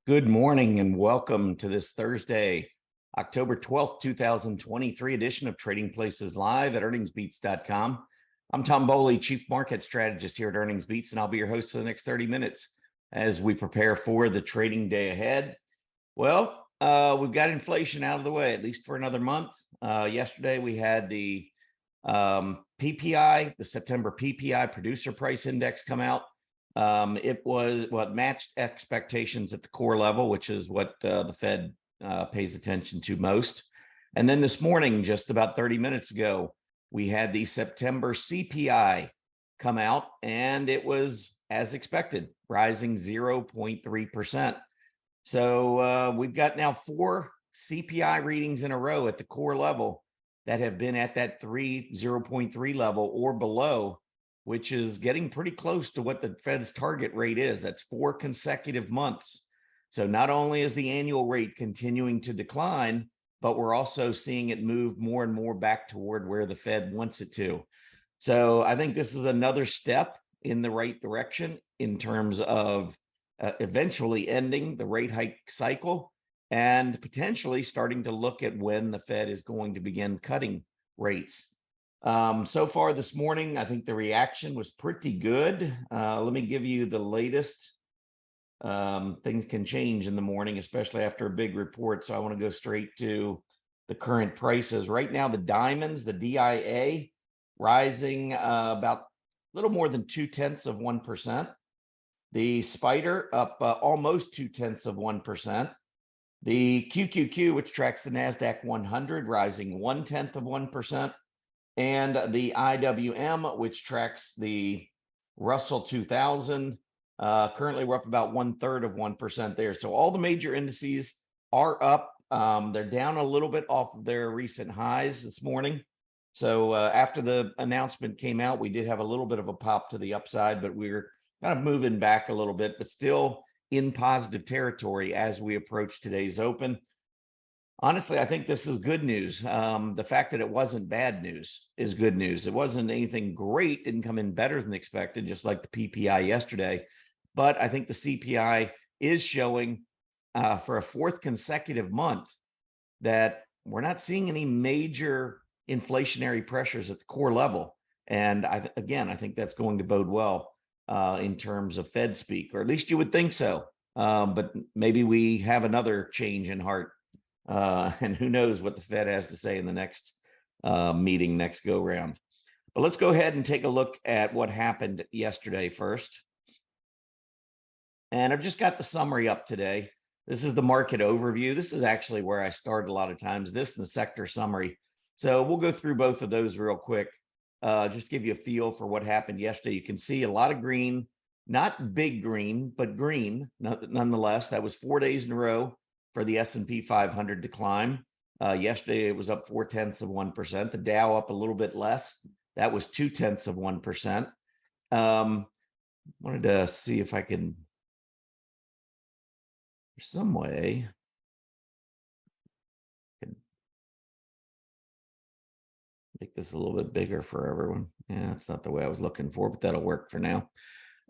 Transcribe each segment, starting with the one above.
Good morning and welcome to this Thursday, October 12th, 2023 edition of Trading Places Live at earningsbeats.com. I'm Tom Bowley, Chief Market Strategist here at Earnings Beats, and I'll be your host for the next 30 minutes as we prepare for the trading day ahead. Well, we've got inflation out of the way, at least for another month. Yesterday, we had the PPI, the September PPI Producer Price Index come out. It was what matched expectations at the core level, which is what the Fed pays attention to most. And then this morning, just about 30 minutes ago, we had the September CPI come out, and it was as expected, rising 0.3%. So we've got now 4 CPI readings in a row at the core level that have been at that 0.3 level or below, which is getting pretty close to what the Fed's target rate is. That's 4 consecutive months. So not only is the annual rate continuing to decline, but we're also seeing it move more and more back toward where the Fed wants it to. So I think this is another step in the right direction in terms of eventually ending the rate hike cycle and potentially starting to look at when the Fed is going to begin cutting rates. So far this morning, I think the reaction was pretty good. Let me give you the latest. Things can change in the morning, especially after a big report. So I want to go straight to the current prices. Right now, the diamonds, the DIA, rising about a little more than 0.2%. The spider up almost 0.2%. The QQQ, which tracks the NASDAQ 100, rising 0.1%. And the IWM, which tracks the Russell 2000, currently we're up about 1/3% there. So all the major indices are up. They're down a little bit off of their recent highs this morning. So after the announcement came out, we did have a little bit of a pop to the upside, but we were kind of moving back a little bit, but still in positive territory as we approach today's open. Honestly, I think this is good news. The fact that it wasn't bad news is good news. It wasn't anything great, didn't come in better than expected, just like the PPI yesterday. But I think the CPI is showing for a 4th consecutive month that we're not seeing any major inflationary pressures at the core level. And I think that's going to bode well in terms of Fed speak, or at least you would think so. But maybe we have another change in heart. And who knows what the Fed has to say in the next meeting, next go round. But let's go ahead and take a look at what happened yesterday first. And I've just got the summary up today. This is the market overview. This is actually where I start a lot of times, this and the sector summary. So we'll go through both of those real quick. Just give you a feel for what happened yesterday. You can see a lot of green, not big green, but green nonetheless. That was 4 days in a row for the S&P 500 to climb. Yesterday, it was up 0.4%. The Dow up a little bit less. That was 0.2%. Wanted to see if I can, there's some way, make this a little bit bigger for everyone. Yeah, that's not the way I was looking for, but that'll work for now.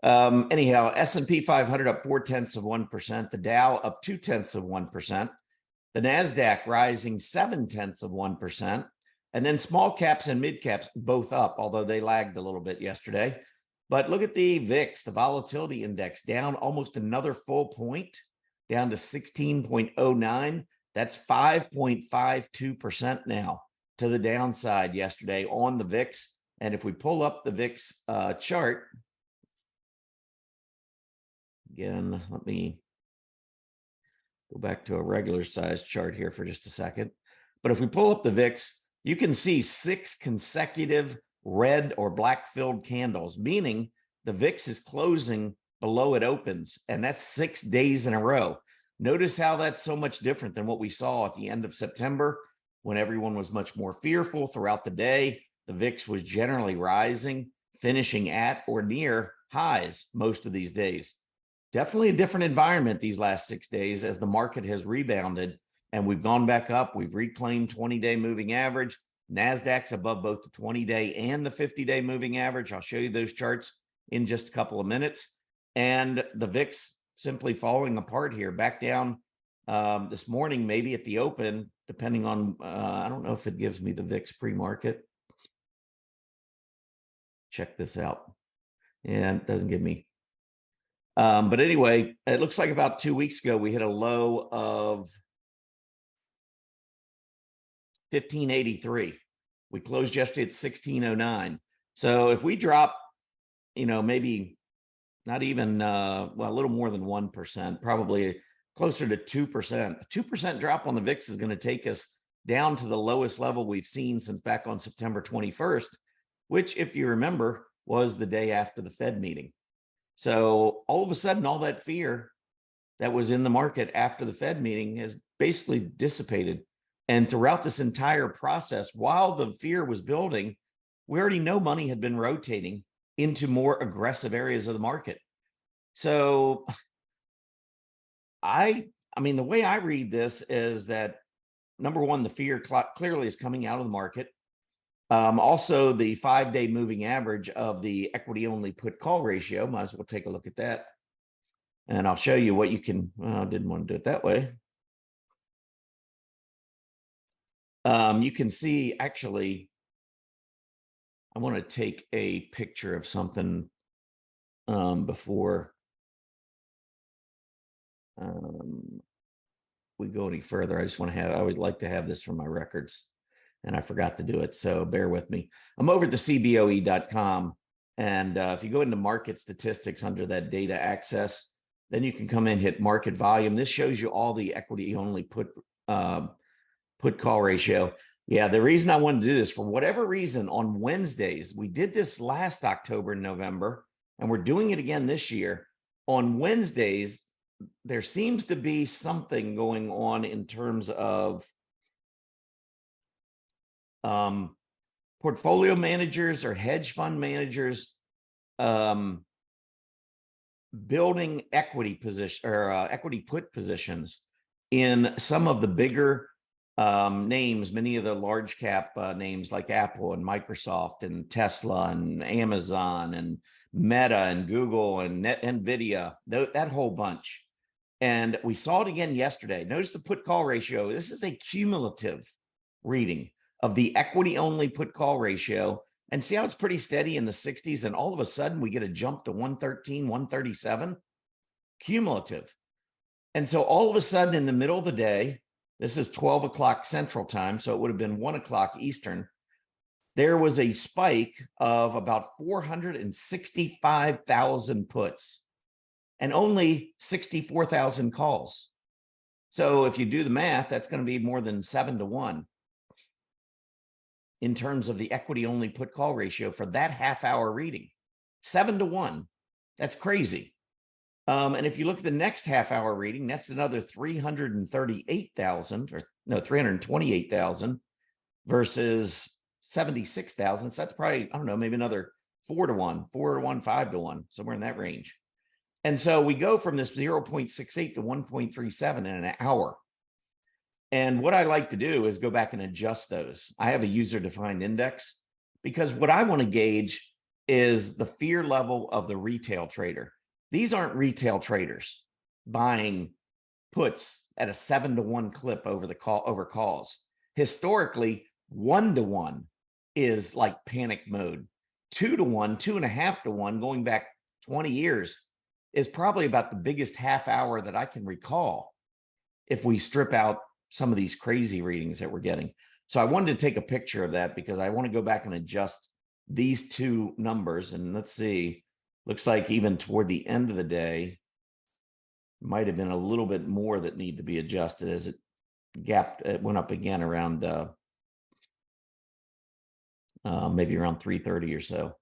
Anyhow, S&P 500 up 0.4%. The Dow up 0.2%. The NASDAQ rising 0.7%. And then small caps and mid caps both up, although they lagged a little bit yesterday. But look at the VIX, the Volatility Index, down almost another full point, down to 16.09. That's 5.52% now to the downside yesterday on the VIX. And if we pull up the VIX chart, again, let me go back to a regular size chart here for just a second. But if we pull up the VIX, you can see 6 consecutive red or black filled candles, meaning the VIX is closing below it opens, and that's 6 days in a row. Notice how that's so much different than what we saw at the end of September when everyone was much more fearful throughout the day. The VIX was generally rising, finishing at or near highs most of these days. Definitely a different environment these last 6 days as the market has rebounded and we've gone back up. We've reclaimed 20-day moving average. NASDAQ's above both the 20-day and the 50-day moving average. I'll show you those charts in just a couple of minutes. And the VIX simply falling apart here, back down this morning, maybe at the open, depending on, I don't know if it gives me the VIX pre-market. Check this out. And it doesn't give me. But anyway, it looks like about 2 weeks ago, we hit a low of 1583. We closed yesterday at 1609. So if we drop, maybe not even, well, a little more than 1%, probably closer to 2%. A 2% drop on the VIX is going to take us down to the lowest level we've seen since back on September 21st, which, if you remember, was the day after the Fed meeting. So all of a sudden, all that fear that was in the market after the Fed meeting has basically dissipated. And throughout this entire process, while the fear was building, we already know money had been rotating into more aggressive areas of the market. So I mean, the way I read this is that, number one, the fear clearly is coming out of the market. Also, the 5-day moving average of the equity only put call ratio, might as well take a look at that. And I'll show you what you can, well, I didn't want to do it that way. You can see, actually, I want to take a picture of something before we go any further. I just want to I always like to have this for my records, and I forgot to do it, so bear with me. I'm over at the CBOE.com, and if you go into market statistics under that data access, then you can come in, hit market volume. This shows you all the equity only put call ratio. Yeah, the reason I wanted to do this, for whatever reason, on Wednesdays, we did this last October and November, and we're doing it again this year. On Wednesdays, there seems to be something going on in terms of portfolio managers or hedge fund managers building equity position or equity put positions in some of the bigger names, many of the large cap names like Apple and Microsoft and Tesla and Amazon and Meta and Google and NVIDIA, that whole bunch. And we saw it again yesterday. Notice the put call ratio. This is a cumulative reading of the equity only put call ratio. And see how it's pretty steady in the 60s. And all of a sudden we get a jump to 113, 137 cumulative. And so all of a sudden in the middle of the day, this is 12 o'clock Central Time, so it would have been 1 o'clock Eastern, there was a spike of about 465,000 puts and only 64,000 calls. So if you do the math, that's going to be more than 7-to-1 in terms of the equity only put call ratio for that half-hour reading. 7-to-1. That's crazy. And if you look at the next half-hour reading, that's another 338,000, or no, 328,000 versus 76,000. So that's probably, I don't know, maybe another 4-to-1, 4-to-1, 5-to-1, somewhere in that range. And so we go from this 0.68 to 1.37 in an hour. And what I like to do is go back and adjust those. I have a user-defined index because what I want to gauge is the fear level of the retail trader. These aren't retail traders buying puts at a 7-to-1 clip over calls. Historically, 1-to-1 is like panic mode. 2-to-1, 2.5-to-1, going back 20 years, is probably about the biggest half hour that I can recall if we strip out some of these crazy readings that we're getting. So I wanted to take a picture of that because I want to go back and adjust these two numbers. And let's see, looks like even toward the end of the day, might have been a little bit more that need to be adjusted as it went up again around maybe around 3:30 or so.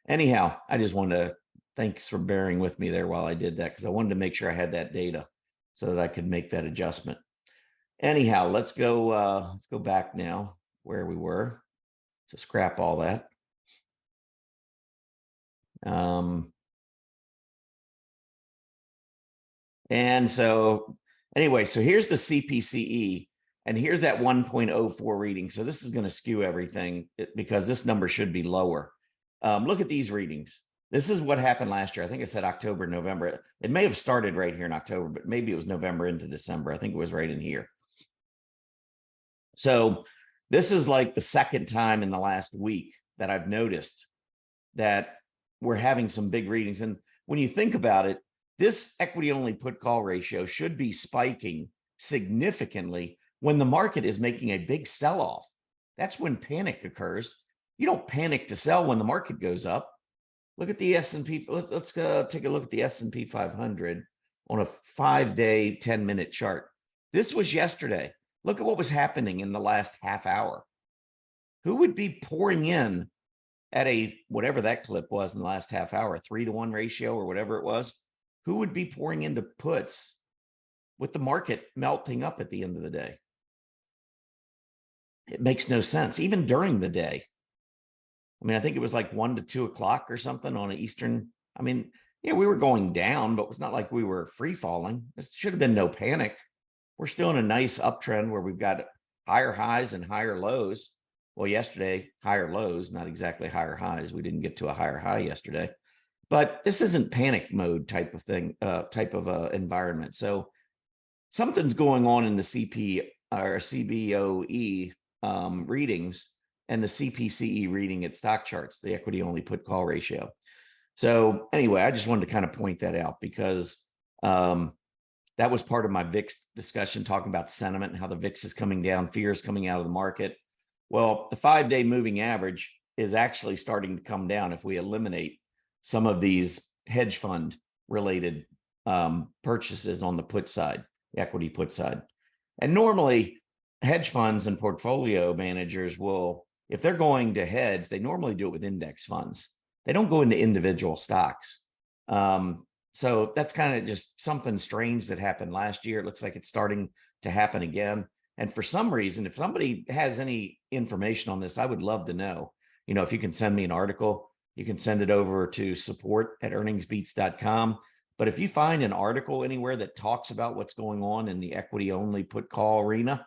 Anyhow, I just wanted to, thanks for bearing with me there while I did that, because I wanted to make sure I had that data so that I could make that adjustment. Anyhow, let's go back now where we were to scrap all that. And so anyway, so here's the CPCE, and here's that 1.04 reading. So this is going to skew everything because this number should be lower. Look at these readings. This is what happened last year. I think I said October, November. It may have started right here in October, but maybe it was November into December. I think it was right in here. So this is like the second time in the last week that I've noticed that we're having some big readings. And when you think about it, this equity only put call ratio should be spiking significantly when the market is making a big sell off. That's when panic occurs. You don't panic to sell when the market goes up. Look at the S&P. Let's take a look at the S&P 500 on a 5-day, 10-minute chart. This was yesterday. Look at what was happening in the last half hour. Who would be pouring in at a, whatever that clip was in the last half hour, 3-to-1 ratio or whatever it was? Who would be pouring into puts with the market melting up at the end of the day? It makes no sense, even during the day. I mean, I think it was like 1 to 2 o'clock or something on an Eastern. I mean, yeah, we were going down, but it's not like we were free falling. There should have been no panic. We're still in a nice uptrend where we've got higher highs and higher lows. Well, yesterday, higher lows, not exactly higher highs. We didn't get to a higher high yesterday, but this isn't panic mode type of thing, type of environment. So something's going on in the CBOE readings and the CPCE reading at stock charts, the equity only put call ratio. So anyway, I just wanted to kind of point that out because that was part of my VIX discussion, talking about sentiment and how the VIX is coming down, fear is coming out of the market. Well, the 5-day moving average is actually starting to come down if we eliminate some of these hedge fund related purchases on the put side, the equity put side. And normally hedge funds and portfolio managers will, if they're going to hedge, they normally do it with index funds. They don't go into individual stocks. So that's kind of just something strange that happened last year. It looks like it's starting to happen again. And for some reason, if somebody has any information on this, I would love to know. You know, if you can send me an article, you can send it over to support@earningsbeats.com. But if you find an article anywhere that talks about what's going on in the equity only put call arena,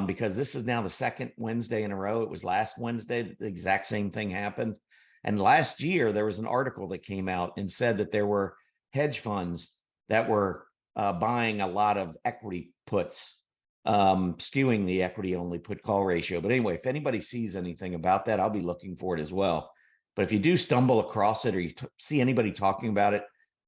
because this is now the second Wednesday in a row. It was last Wednesday that the exact same thing happened. And last year, there was an article that came out and said that there were hedge funds that were buying a lot of equity puts, skewing the equity only put call ratio. But anyway, if anybody sees anything about that, I'll be looking for it as well. But if you do stumble across it or you see anybody talking about it,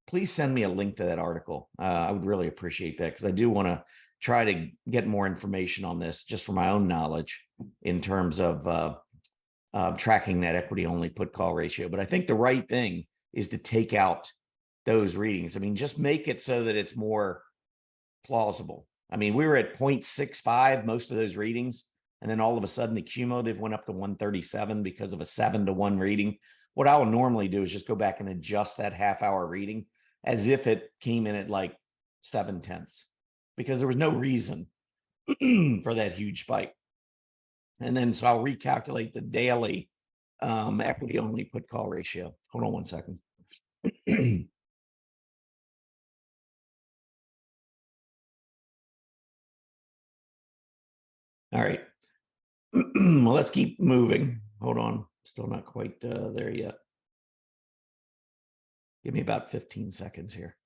please send me a link to that article. I would really appreciate that because I do want to try to get more information on this just for my own knowledge in terms of tracking that equity only put call ratio. But I think the right thing is to take out those readings. I mean, just make it so that it's more plausible. I mean, we were at 0.65 most of those readings, and then all of a sudden the cumulative went up to 137 because of a 7-to-1 reading. What I will normally do is just go back and adjust that half-hour reading as if it came in at like 0.7, because there was no reason for that huge spike. And then so I'll recalculate the daily equity only put call ratio. Hold on one second. All right. Well, let's keep moving. Hold on. Still not quite there yet. Give me about 15 seconds here.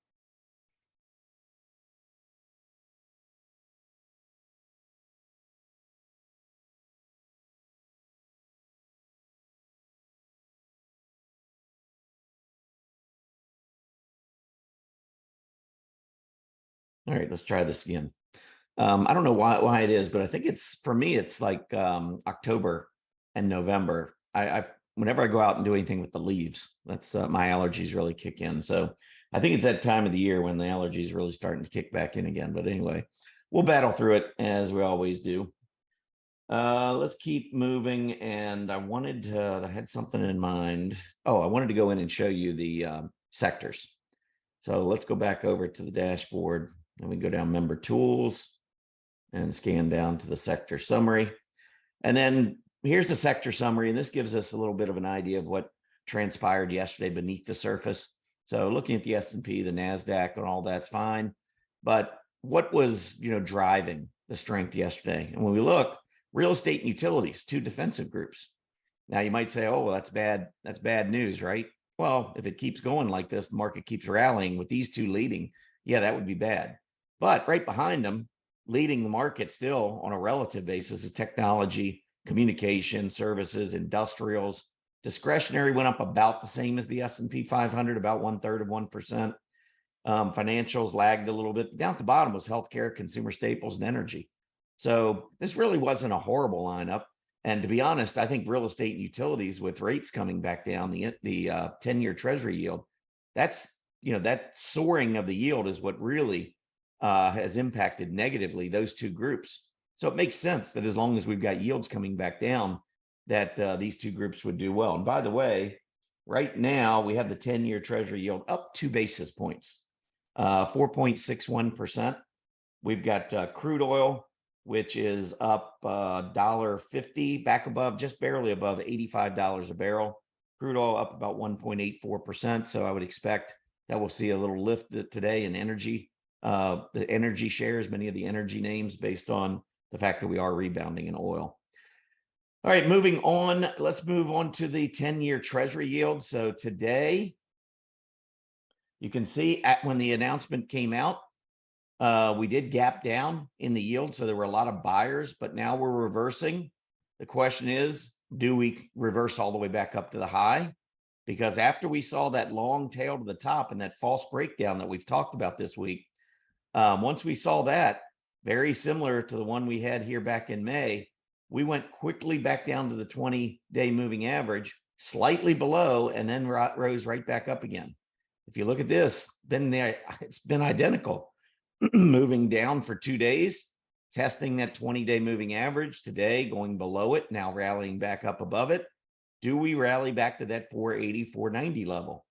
All right, let's try this again. I don't know why it is, but I think it's, for me, it's like October and November. Whenever I go out and do anything with the leaves, that's my allergies really kick in. So I think it's that time of the year when the allergies really starting to kick back in again. But anyway, we'll battle through it as we always do. Let's keep moving. And I had something in mind. Oh, I wanted to go in and show you the sectors. So let's go back over to the dashboard and we go down member tools and scan down to the sector summary. And then here's the sector summary. And this gives us a little bit of an idea of what transpired yesterday beneath the surface. So looking at the S&P, the NASDAQ and all that's fine. But what was, driving the strength yesterday? And when we look, real estate and utilities, two defensive groups. Now you might say, oh, well, that's bad. That's bad news, right? well, if it keeps going like this, the market keeps rallying with these two leading. Yeah, that would be bad. But right behind them, leading the market still on a relative basis is technology, communication, services, industrials. Discretionary went up about the same as the S&P 500, about 1/3 of 1%. Financials lagged a little bit. Down at the bottom was healthcare, consumer staples, and energy. So this really wasn't a horrible lineup. And to be honest, I think real estate and utilities, with rates coming back down, the 10-year Treasury yield, that's, that soaring of the yield is what really has impacted negatively those two groups. So it makes sense that as long as we've got yields coming back down, that these two groups would do well. And by the way, right now we have the 10-year Treasury yield up 2 basis points, 4.61%. We've got crude oil, which is up $1.50, back above, just barely above $85 a barrel. Crude oil up about 1.84%. So I would expect that we'll see a little lift today in energy, the energy shares, many of the energy names, based on the fact that we are rebounding in oil. All right, moving on. Let's move on to the 10-year Treasury yield. So today, you can see when the announcement came out, we did gap down in the yield. So there were a lot of buyers, but now we're reversing. The question is, do we reverse all the way back up to the high? Because after we saw that long tail to the top and that false breakdown that we've talked about this week, once we saw that, very similar to the one we had here back in May, we went quickly back down to the 20-day moving average, slightly below, and then rose right back up again. If you look at this, it's been identical. Moving down for 2 days, testing that 20-day moving average. Today, going below it, now rallying back up above it. Do we rally back to that 480, 490 level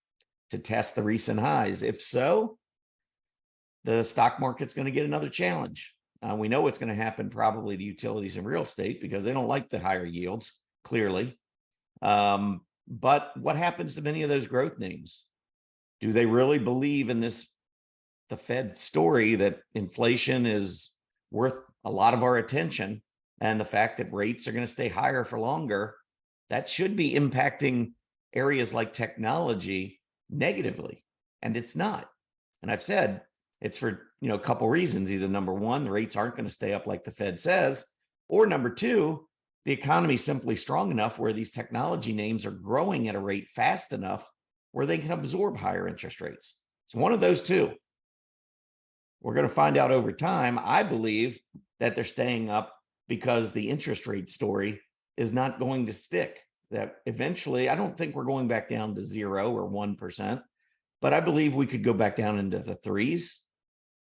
to test the recent highs? If so, the stock market's going to get another challenge. We know what's going to happen probably to utilities and real estate because they don't like the higher yields, clearly. But what happens to many of those growth names? Do they really believe in this, the Fed story, that inflation is worth a lot of our attention, and the fact that rates are going to stay higher for longer? That should be impacting areas like technology negatively, and it's not. And I've said it's for a couple reasons. Either number one, the rates aren't going to stay up like the Fed says, or number two, the economy is simply strong enough where these technology names are growing at a rate fast enough where they can absorb higher interest rates. It's one of those two. We're going to find out over time. I believe that they're staying up because the interest rate story is not going to stick. That eventually, I don't think we're going back down to 0 or 1%, but I believe we could go back down into the 3s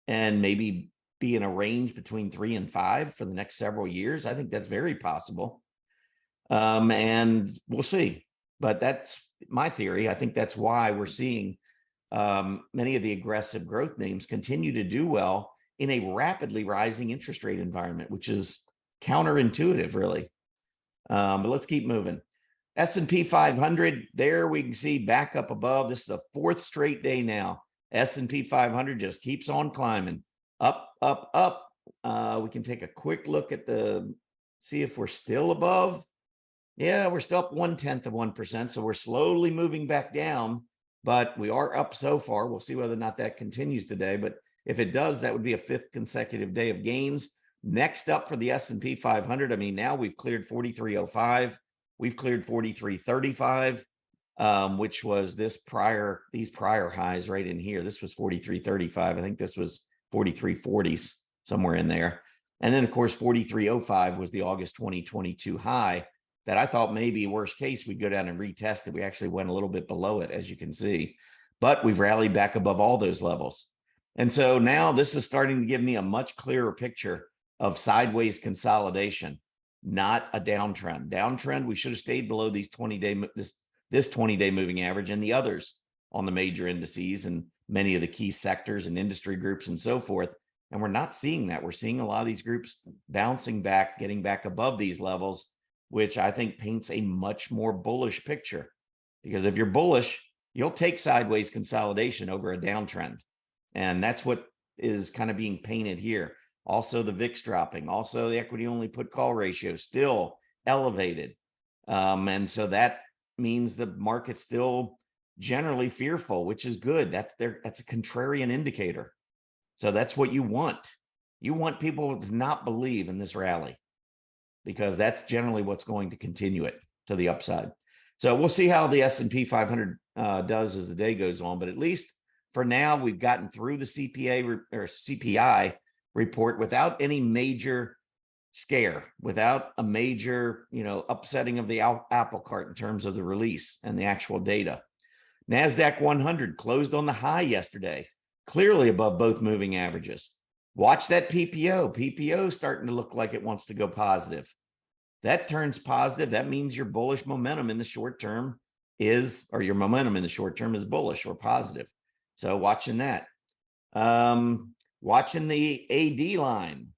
and maybe be in a range between 3 and 5 for the next several years. I think that's very possible. And we'll see. But that's my theory. I think that's why we're seeing many of the aggressive growth names continue to do well in a rapidly rising interest rate environment, which is counterintuitive, really. But let's keep moving. S&P 500, there we can see back up above. This is the 4th straight day now. S&P 500 just keeps on climbing. Up, up, up. We can take a quick look at see if we're still above. Yeah, we're still up 1/10 of 1%. So we're slowly moving back down, but we are up so far. We'll see whether or not that continues today. But if it does, that would be a 5th consecutive day of gains. Next up for the S&P 500, I mean, now we've cleared 43.05. We've cleared 43.35, which was these prior highs right in here. This was 43.35. I think this was 43.40s, somewhere in there. And then, of course, 43.05 was the August 2022 high that I thought maybe worst case we'd go down and retest it. We actually went a little bit below it, as you can see, but we've rallied back above all those levels. And so now this is starting to give me a much clearer picture of sideways consolidation, not a downtrend. Downtrend, we should have stayed below these 20-day, this 20-day moving average and the others on the major indices and many of the key sectors and industry groups and so forth. And we're not seeing that. We're seeing a lot of these groups bouncing back, getting back above these levels, which I think paints a much more bullish picture. Because if you're bullish, you'll take sideways consolidation over a downtrend. And that's what is kind of being painted here. Also, the VIX dropping, also the equity only put call ratio still elevated. And so that means the market's still generally fearful, which is good. That's a contrarian indicator. So that's what you want. You want people to not believe in this rally, because that's generally what's going to continue it to the upside. So we'll see how the S&P 500 does as the day goes on. But at least for now, we've gotten through the CPI report without any major scare, without a major, upsetting of the apple cart in terms of the release and the actual data. NASDAQ 100 closed on the high yesterday, clearly above both moving averages. Watch that PPO. PPO starting to look like it wants to go positive. That turns positive. That means your bullish momentum in the short term your momentum in the short term is bullish or positive. So watching that. Watching the AD line.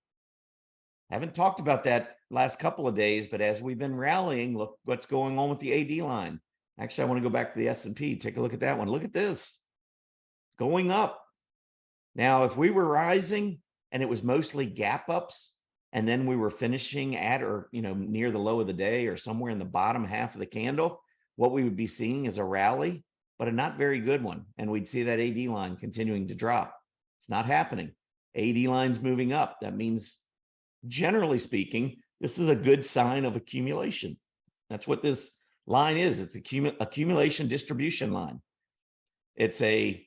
Haven't talked about that last couple of days, but as we've been rallying, look what's going on with the AD line. Actually, I want to go back to the S&P. Take a look at that one. Look at this. Going up. Now, if we were rising and it was mostly gap ups, and then we were finishing at or near the low of the day or somewhere in the bottom half of the candle, what we would be seeing is a rally, but a not very good one. And we'd see that AD line continuing to drop. It's not happening. AD line's moving up. That means, generally speaking, this is a good sign of accumulation. That's what this line is. It's accumulation distribution line. It's you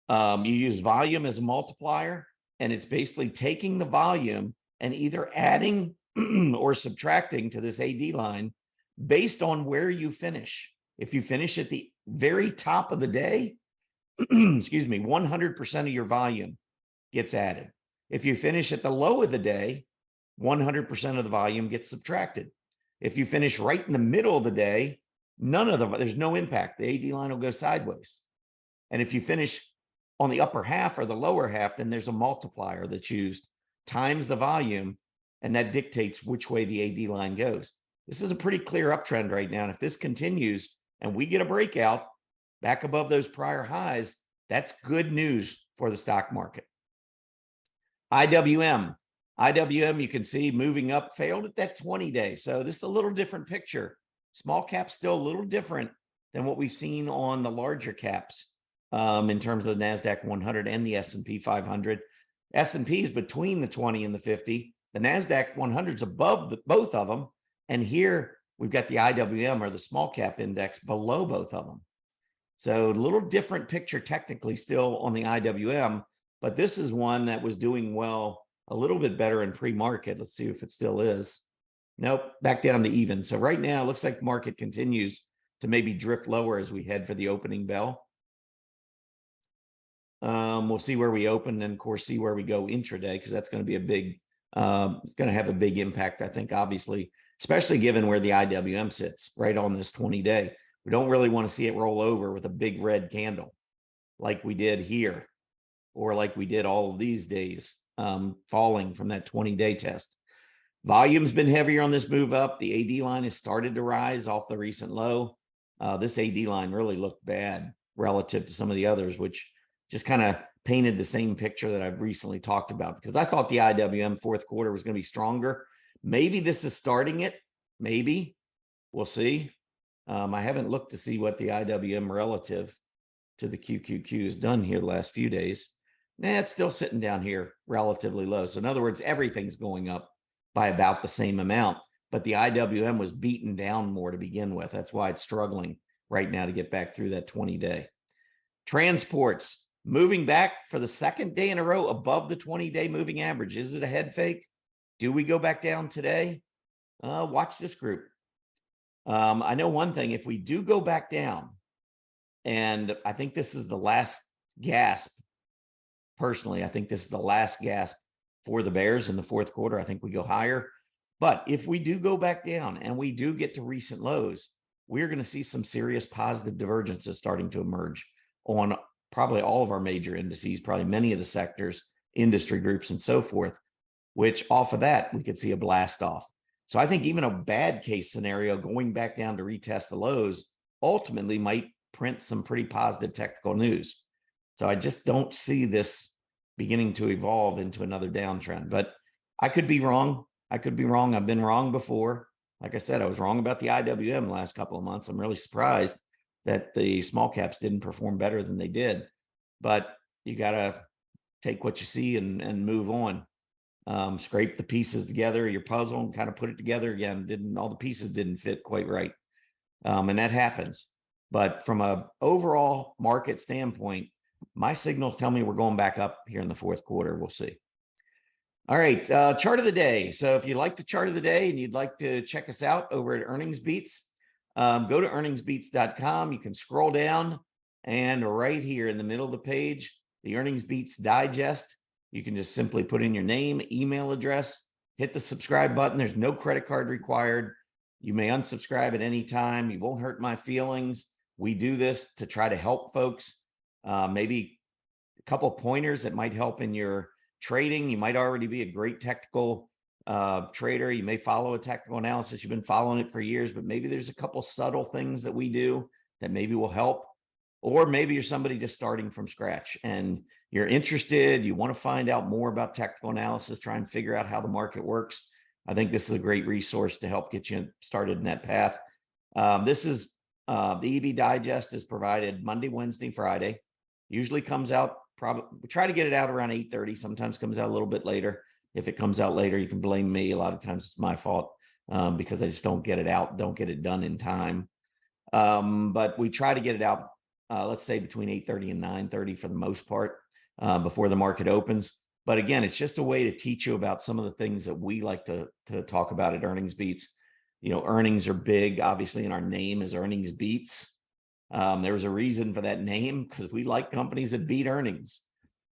use volume as a multiplier, and it's basically taking the volume and either adding or subtracting to this AD line based on where you finish. If you finish at the very top of the day, 100% of your volume gets added. If you finish at the low of the day, 100% of the volume gets subtracted. If you finish right in the middle of the day, there's no impact. The AD line will go sideways. And if you finish on the upper half or the lower half, then there's a multiplier that's used times the volume, and that dictates which way the AD line goes. This is a pretty clear uptrend right now. And if this continues and we get a breakout back above those prior highs, that's good news for the stock market. IWM, you can see moving up, failed at that 20-day. So this is a little different picture. Small caps still a little different than what we've seen on the larger caps in terms of the NASDAQ 100 and the S&P 500. S&P is between the 20 and the 50. The NASDAQ 100 is above both of them. And here we've got the IWM, or the small cap index, below both of them. So a little different picture technically still on the IWM, but this is one that was doing well, a little bit better in pre-market. Let's see if it still is. Nope, back down to even. So right now it looks like the market continues to maybe drift lower as we head for the opening bell. We'll see where we open, and of course see where we go intraday, because that's going to be it's going to have a big impact, I think, obviously, especially given where the IWM sits right on this 20-day. We don't really want to see it roll over with a big red candle like we did here, or like we did all of these days, falling from that 20-day test. Volume's been heavier on this move up. The AD line has started to rise off the recent low. This AD line really looked bad relative to some of the others, which just kind of painted the same picture that I've recently talked about, because I thought the IWM fourth quarter was going to be stronger. Maybe this is starting it. Maybe. We'll see. I haven't looked to see what the IWM relative to the QQQ has done here the last few days. It's still sitting down here relatively low. So in other words, everything's going up by about the same amount, but the IWM was beaten down more to begin with. That's why it's struggling right now to get back through that 20-day. Transports moving back for the second day in a row above the 20-day moving average. Is it a head fake? Do we go back down today? Watch this group. I know one thing. If we do go back down, and I think this is the last gasp, personally, I think this is the last gasp for the bears in the fourth quarter. I think we go higher. But if we do go back down and we do get to recent lows, we're going to see some serious positive divergences starting to emerge on probably all of our major indices, probably many of the sectors, industry groups, and so forth, which off of that, we could see a blast off. So I think even a bad case scenario going back down to retest the lows ultimately might print some pretty positive technical news. So I just don't see this beginning to evolve into another downtrend, but I could be wrong. I've been wrong before. Like I said, I was wrong about the IWM the last couple of months. I'm really surprised that the small caps didn't perform better than they did. But you got to take what you see and move on. Scrape the pieces together, your puzzle, and kind of put it together again. All the pieces didn't fit quite right. And that happens. But from a overall market standpoint, my signals tell me we're going back up here in the fourth quarter. We'll see. All right, chart of the day. So if you like the chart of the day and you'd like to check us out over at Earnings Beats, go to earningsbeats.com. You can scroll down, and right here in the middle of the page, the Earnings Beats Digest. You can just simply put in your name, email address, hit the subscribe button. There's no credit card required. You may unsubscribe at any time. You won't hurt my feelings. We do this to try to help folks. Maybe a couple pointers that might help in your trading. You might already be a great technical trader. You may follow a technical analysis. You've been following it for years, but maybe there's a couple subtle things that we do that maybe will help. Or maybe you're somebody just starting from scratch and you're interested, you want to find out more about technical analysis, try and figure out how the market works. I think this is a great resource to help get you started in that path. This is the EB Digest is provided Monday, Wednesday, Friday. Usually comes out, we try to get it out around 8:30. Sometimes comes out a little bit later. If it comes out later, you can blame me. A lot of times it's my fault because I just don't get it out, don't get it done in time. But we try to get it out, let's say between 8:30 and 9:30 for the most part before the market opens. But again, it's just a way to teach you about some of the things that we like to talk about at Earnings Beats. You know, earnings are big. Obviously, in our name is Earnings Beats. There was a reason for that name because we like companies that beat earnings.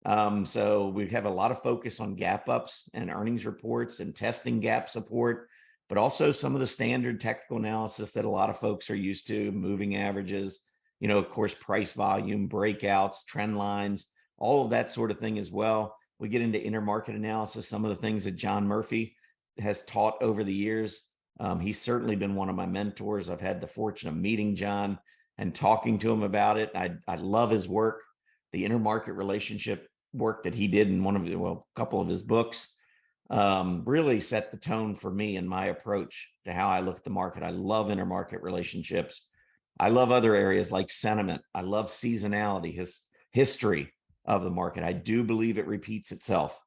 So we have a lot of focus on gap ups and earnings reports and testing gap support, but also some of the standard technical analysis that a lot of folks are used to, moving averages, you know, of course, price volume, breakouts, trend lines, all of that sort of thing as well. We get into intermarket analysis, some of the things that John Murphy has taught over the years. He's certainly been one of my mentors. I've had the fortune of meeting John and talking to him about it. I love his work, the intermarket relationship work that he did in one of the, well, a couple of his books, really set the tone for me and my approach to how I look at the market. I love intermarket relationships. I love other areas like sentiment. I love seasonality, his history of the market. I do believe it repeats itself.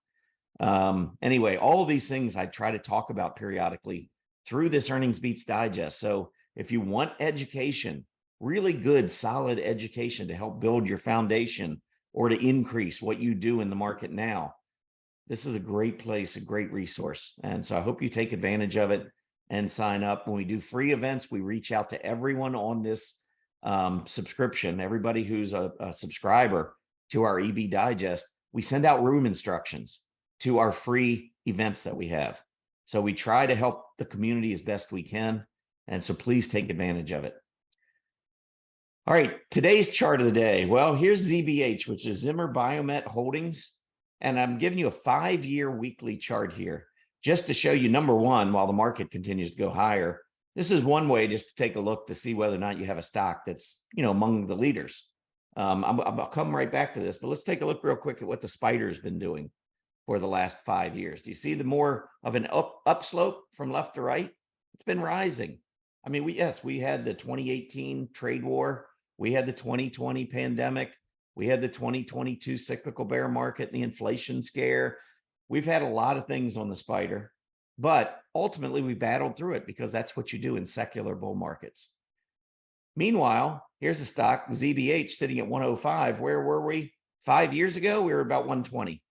Anyway, all of these things I try to talk about periodically through this Earnings Beats Digest. So if you want education, really good, solid education to help build your foundation or to increase what you do in the market now, this is a great place, a great resource. And so I hope you take advantage of it and sign up. When we do free events, we reach out to everyone on this subscription, everybody who's a subscriber to our EB Digest. We send out room instructions to our free events that we have. So we try to help the community as best we can. And so please take advantage of it. All right, today's chart of the day. Well, here's ZBH, which is Zimmer Biomet Holdings. And I'm giving you a 5-year weekly chart here just to show you, number one, while the market continues to go higher, this is one way just to take a look to see whether or not you have a stock that's, you know, among the leaders. I'll come right back to this, but let's take a look real quick at what the spider's been doing for the last 5 years. Do you see the more of an upslope from left to right? It's been rising. I mean, we had the 2018 trade war. We had the 2020 pandemic. We had the 2022 cyclical bear market and the inflation scare. We've had a lot of things on the spider, but ultimately we battled through it because that's what you do in secular bull markets. Meanwhile, here's a stock, ZBH, sitting at 105. Where were we 5 years ago? We were about 120.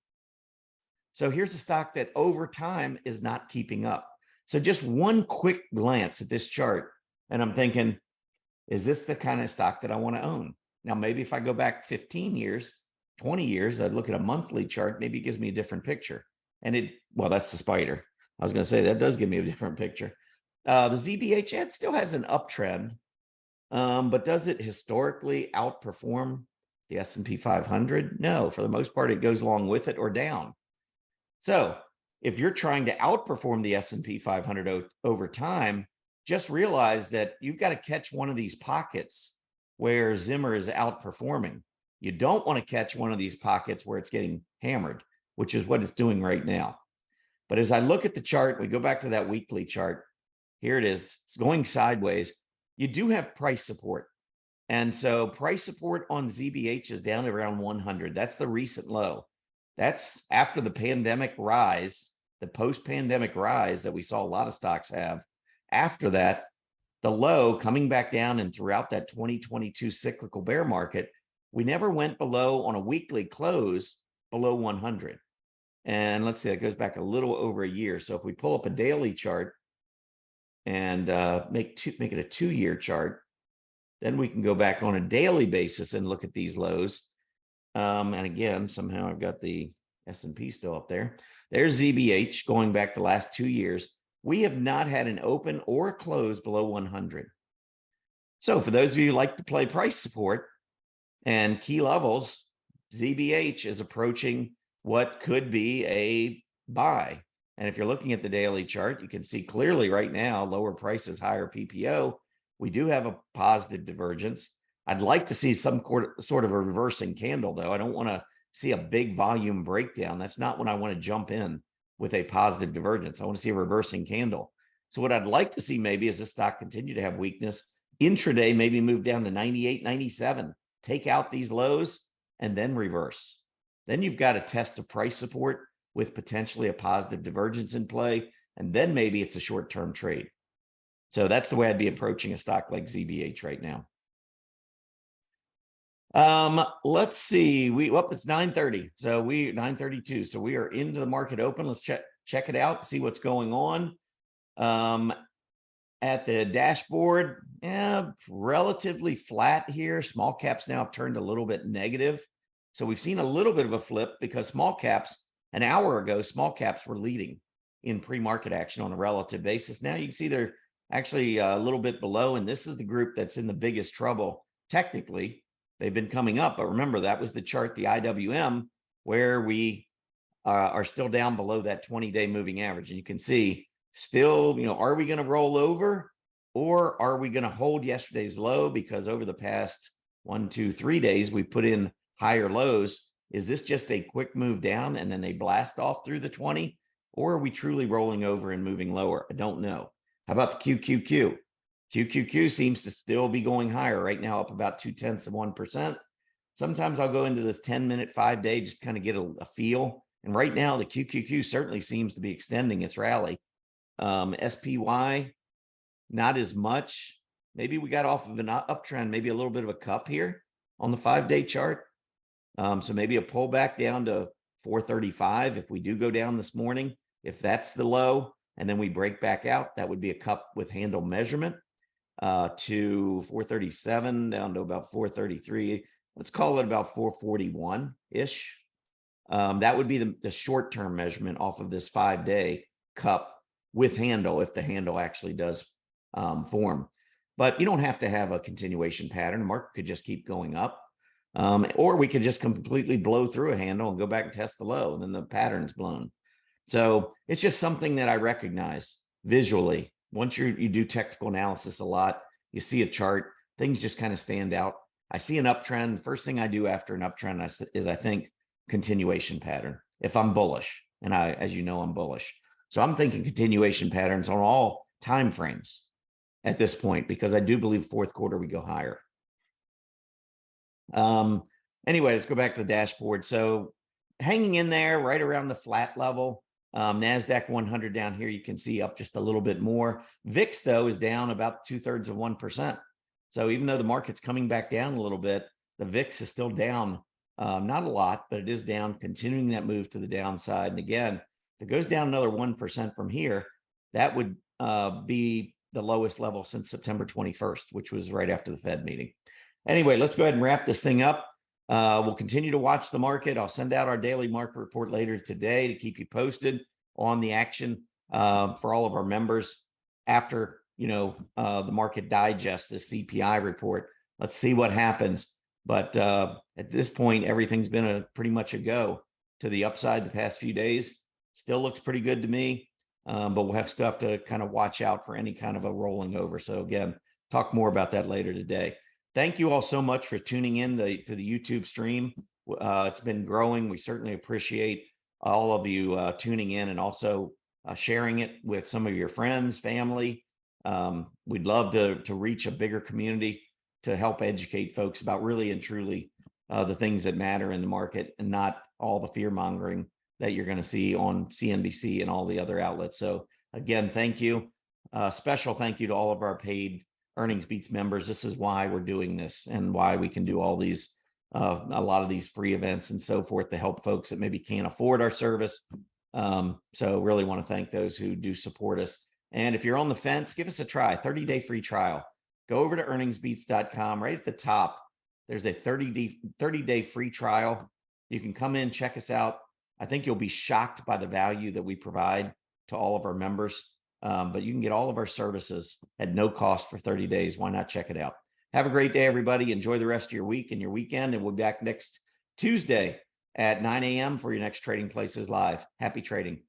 So here's a stock that over time is not keeping up. So just one quick glance at this chart, and I'm thinking, is this the kind of stock that I want to own? Now, maybe if I go back 15 years, 20 years, I'd look at a monthly chart, maybe it gives me a different picture. And well, that's the spider. I was going to say that does give me a different picture. The ZBH, it still has an uptrend, but does it historically outperform the S&P 500? No, for the most part, it goes along with it or down. So if you're trying to outperform the S&P 500 over time, just realize that you've got to catch one of these pockets where Zimmer is outperforming. You don't want to catch one of these pockets where it's getting hammered, which is what it's doing right now. But as I look at the chart, we go back to that weekly chart. Here it is. It's going sideways. You do have price support. And so price support on ZBH is down around 100. That's the recent low. That's after the pandemic rise, the post-pandemic rise that we saw a lot of stocks have. After that, the low coming back down, and throughout that 2022 cyclical bear market, we never went below on a weekly close below 100. And let's see, it goes back a little over a year. So if we pull up a daily chart and make it a 2-year chart, then we can go back on a daily basis and look at these lows. And again, somehow I've got the S&P still up there. There's ZBH going back the last 2 years. We have not had an open or a close below 100. So for those of you who like to play price support and key levels, ZBH is approaching what could be a buy. And if you're looking at the daily chart, you can see clearly right now, lower prices, higher PPO. We do have a positive divergence. I'd like to see some sort of a reversing candle, though. I don't want to see a big volume breakdown. That's not when I want to jump in with a positive divergence. I want to see a reversing candle. So what I'd like to see maybe is the stock continue to have weakness. Intraday, maybe move down to 98, 97, take out these lows, and then reverse. Then you've got a test of price support with potentially a positive divergence in play, and then maybe it's a short-term trade. So that's the way I'd be approaching a stock like ZBH right now. Let's see. It's 9:30. So 9:32. So we are into the market open. Let's check it out, see what's going on. At the dashboard, relatively flat here. Small caps now have turned a little bit negative. So we've seen a little bit of a flip because small caps, an hour ago, small caps were leading in pre-market action on a relative basis. Now you can see they're actually a little bit below, and this is the group that's in the biggest trouble. Technically, they've been coming up, but remember, that was the chart, the IWM, where we are still down below that 20-day moving average. And you can see still, are we going to roll over, or are we going to hold yesterday's low? Because over the past 1, 2, 3 days, we put in higher lows. Is this just a quick move down and then they blast off through the 20? Or are we truly rolling over and moving lower? I don't know. How about the QQQ? QQQ seems to still be going higher right now, up about 0.2%. Sometimes I'll go into this 10-minute, 5-day, just kind of get a feel. And right now, the QQQ certainly seems to be extending its rally. SPY, not as much. Maybe we got off of an uptrend, maybe a little bit of a cup here on the 5-day chart. So maybe a pullback down to 435 if we do go down this morning. If that's the low, and then we break back out, that would be a cup with handle measurement to 437 down to about 433. Let's call it about 441-ish. That would be the short-term measurement off of this 5-day cup with handle, if the handle actually does form. But you don't have to have a continuation pattern. The market could just keep going up. Or we could just completely blow through a handle and go back and test the low, and then the pattern's blown. So it's just something that I recognize visually. Once you do technical analysis a lot, you see a chart, things just kind of stand out. I see an uptrend. First thing I do after an uptrend is I think continuation pattern. If I'm bullish, and as you know, I'm bullish. So I'm thinking continuation patterns on all time frames at this point, because I do believe fourth quarter we go higher. Anyway, let's go back to the dashboard. So hanging in there right around the flat level. NASDAQ 100 down here, you can see up just a little bit more. VIX, though, is down about 2/3 of 1%. So even though the market's coming back down a little bit, the VIX is still down. Not a lot, but it is down, continuing that move to the downside. And again, if it goes down another 1% from here, that would be the lowest level since September 21st, which was right after the Fed meeting. Anyway, let's go ahead and wrap this thing up. We'll continue to watch the market. I'll send out our daily market report later today to keep you posted on the action for all of our members after, the market digests the CPI report. Let's see what happens. But at this point, everything's been pretty much a go to the upside the past few days. Still looks pretty good to me, but we'll have stuff to kind of watch out for any kind of a rolling over. So again, talk more about that later today. Thank you all so much for tuning in to the YouTube stream. It's been growing. We certainly appreciate all of you tuning in and also sharing it with some of your friends, family. We'd love to reach a bigger community. to help educate folks about really and truly the things that matter in the market, and not all the fear mongering that you're going to see on CNBC and all the other outlets. So again, thank you. Special thank you to all of our paid Earnings Beats members. This is why we're doing this and why we can do all these, a lot of these free events and so forth to help folks that maybe can't afford our service. So really want to thank those who do support us. And if you're on the fence, give us a try, 30-day free trial. Go over to earningsbeats.com. Right at the top, there's a 30-day free trial. You can come in, check us out. I think you'll be shocked by the value that we provide to all of our members. But you can get all of our services at no cost for 30 days. Why not check it out? Have a great day, everybody. Enjoy the rest of your week and your weekend. And we'll be back next Tuesday at 9 a.m. for your next Trading Places Live. Happy trading.